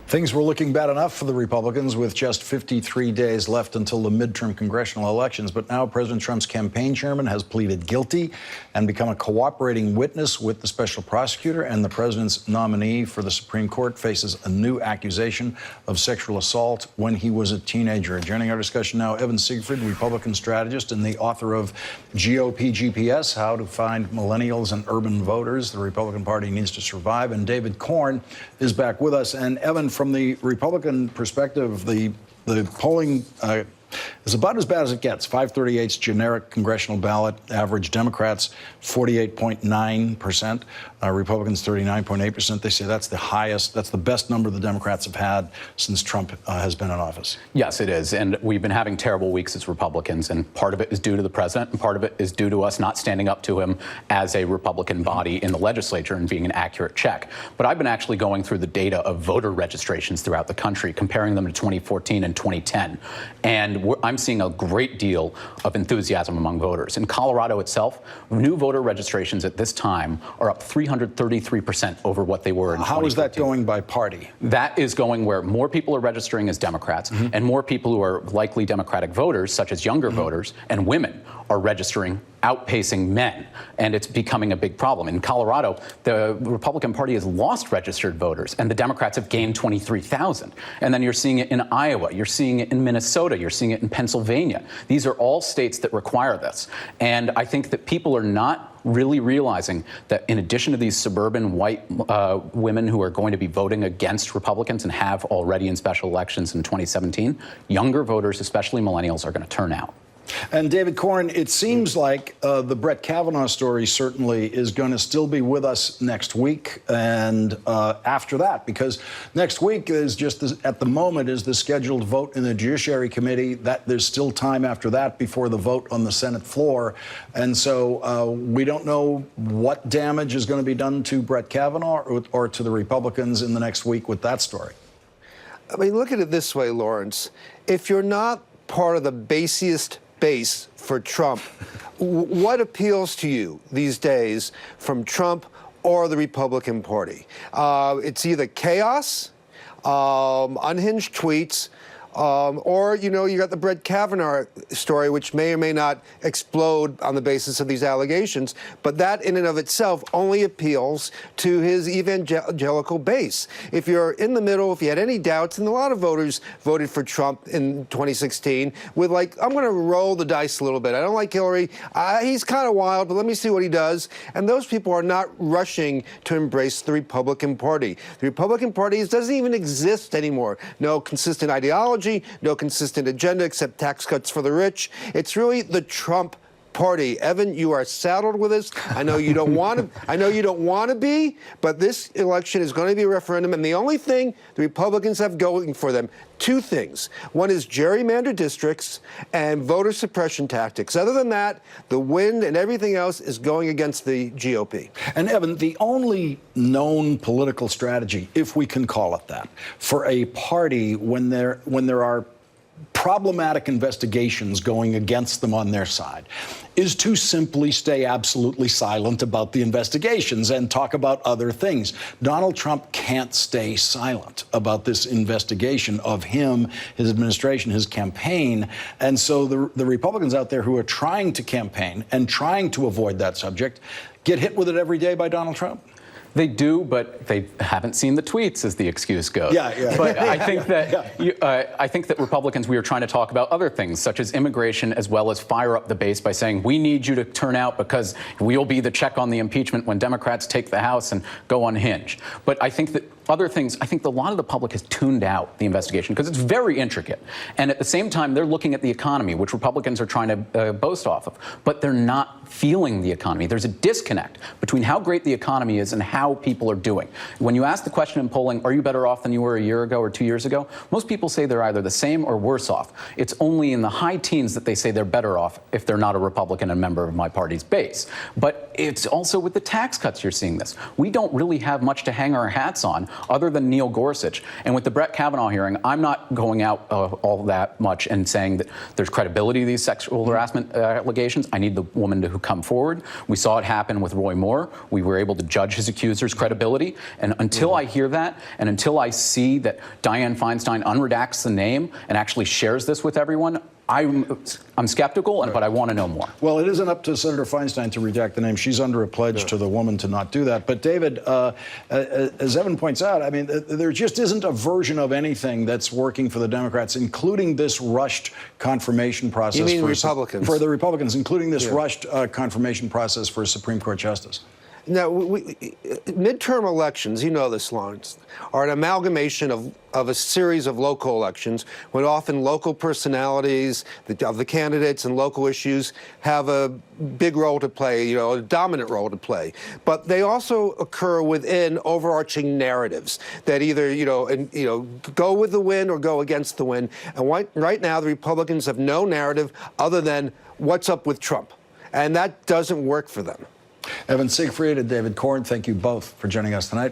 Things were looking bad enough for the Republicans with just 53 days left until the midterm congressional elections. But now President Trump's campaign chairman has pleaded guilty and become a cooperating witness with the special prosecutor. And the president's nominee for the Supreme Court faces a new accusation of sexual assault when he was a teenager. Joining our discussion now, Siegfried, Republican strategist and the author of GOP GPS, How to Find Millennials and Urban Voters. The Republican Party Needs to Survive. And David Corn is back with us. And Evan, from the Republican perspective, the polling is about as bad as it gets. 538's generic congressional ballot average Democrats 48.9%, Republicans 39.8%. They say that's the highest, that's the best number the Democrats have had since Trump has been in office. Yes, it is. And we've been having terrible weeks as Republicans. And part of it is due to the president, and part of it is due to us not standing up to him as a Republican body in the legislature and being an accurate check. But I've been actually going through the data of voter registrations throughout the country, comparing them to 2014 and 2010. And I'm seeing a great deal of enthusiasm among voters. In Colorado itself, new voter registrations at this time are up 333% over what they were in 2014. How is that going by party? That is going where more people are registering as Democrats, and more people who are likely Democratic voters, such as younger voters and women, are registering, outpacing men, and it's becoming a big problem. In Colorado, the Republican Party has lost registered voters, and the Democrats have gained 23,000. And then you're seeing it in Iowa, you're seeing it in Minnesota, you're seeing it in Pennsylvania. These are all states that require this. And I think that people are not really realizing that in addition to these suburban white women who are going to be voting against Republicans and have already in special elections in 2017, younger voters, especially millennials, are going to turn out. And David Corn, it seems like the Brett Kavanaugh story certainly is going to still be with us next week and after that, because next week is just at the moment is the scheduled vote in the Judiciary Committee. That there's still time after that before the vote on the Senate floor. And so we don't know what damage is going to be done to Brett Kavanaugh or to the Republicans in the next week with that story. I mean, look at it this way, Lawrence. If you're not part of the basiest base for Trump, what appeals to you these days from Trump or the Republican Party? It's either chaos, unhinged tweets, or, you know, you got the Brett Kavanaugh story, which may or may not explode on the basis of these allegations. But that in and of itself only appeals to his evangelical base. If you're in the middle, if you had any doubts, and a lot of voters voted for Trump in 2016 with like, I'm going to roll the dice a little bit. I don't like Hillary. He's kind of wild, but let me see what he does. And those people are not rushing to embrace the Republican Party. The Republican Party doesn't even exist anymore. No consistent ideology, no consistent agenda except tax cuts for the rich. It's really the Trump Party. Evan, you are saddled with this. I know you don't want to. I know you don't want to be, but this election is going to be a referendum, and the only thing the Republicans have going for them, two things. One is gerrymandered districts and voter suppression tactics. Other than that, the wind and everything else is going against the GOP. And Evan, the only known political strategy, if we can call it that, for a party when there are problematic investigations going against them on their side is to simply stay absolutely silent about the investigations and talk about other things. Donald Trump can't stay silent about this investigation of him, his administration, his campaign. And so the Republicans out there who are trying to campaign and trying to avoid that subject get hit with it every day by Donald Trump. They do, but they haven't seen the tweets, as the excuse goes. Yeah. But I think that I think that Republicans, we are trying to talk about other things, such as immigration, as well as fire up the base by saying we need you to turn out because we'll be the check on the impeachment when Democrats take the House and go unhinged. But I think that other things, I think a lot of the public has tuned out the investigation because it's very intricate. And at the same time, they're looking at the economy, which Republicans are trying to boast off of. But they're not feeling the economy. There's a disconnect between how great the economy is and how people are doing. When you ask the question in polling, are you better off than you were a year ago or 2 years ago? Most people say they're either the same or worse off. It's only in the high teens that they say they're better off if they're not a Republican and member of my party's base. But it's also with the tax cuts you're seeing this. We don't really have much to hang our hats on other than Neil Gorsuch. And with the Brett Kavanaugh hearing, I'm not going out all that much and saying that there's credibility to these sexual harassment allegations. I need the woman to come forward. We saw it happen with Roy Moore. We were able to judge his accusers accuser's credibility. And until I hear that, and until I see that Dianne Feinstein unredacts the name and actually shares this with everyone, I'm skeptical, but I want to know more. Well, it isn't up to Senator Feinstein to redact the name. She's under a pledge to the woman to not do that. But, David, as Evan points out, I mean, there just isn't a version of anything that's working for the Democrats, including this rushed confirmation process. You mean for Republicans? For the Republicans, including this rushed confirmation process for a Supreme Court justice. Now, midterm elections, you know this, Lawrence, are an amalgamation of a series of local elections when often local personalities of the candidates and local issues have a big role to play, a dominant role to play. But they also occur within overarching narratives that either, go with the wind or go against the wind. And right now, the Republicans have no narrative other than what's up with Trump. And that doesn't work for them. Evan Siegfried and David Korn, thank you both for joining us tonight.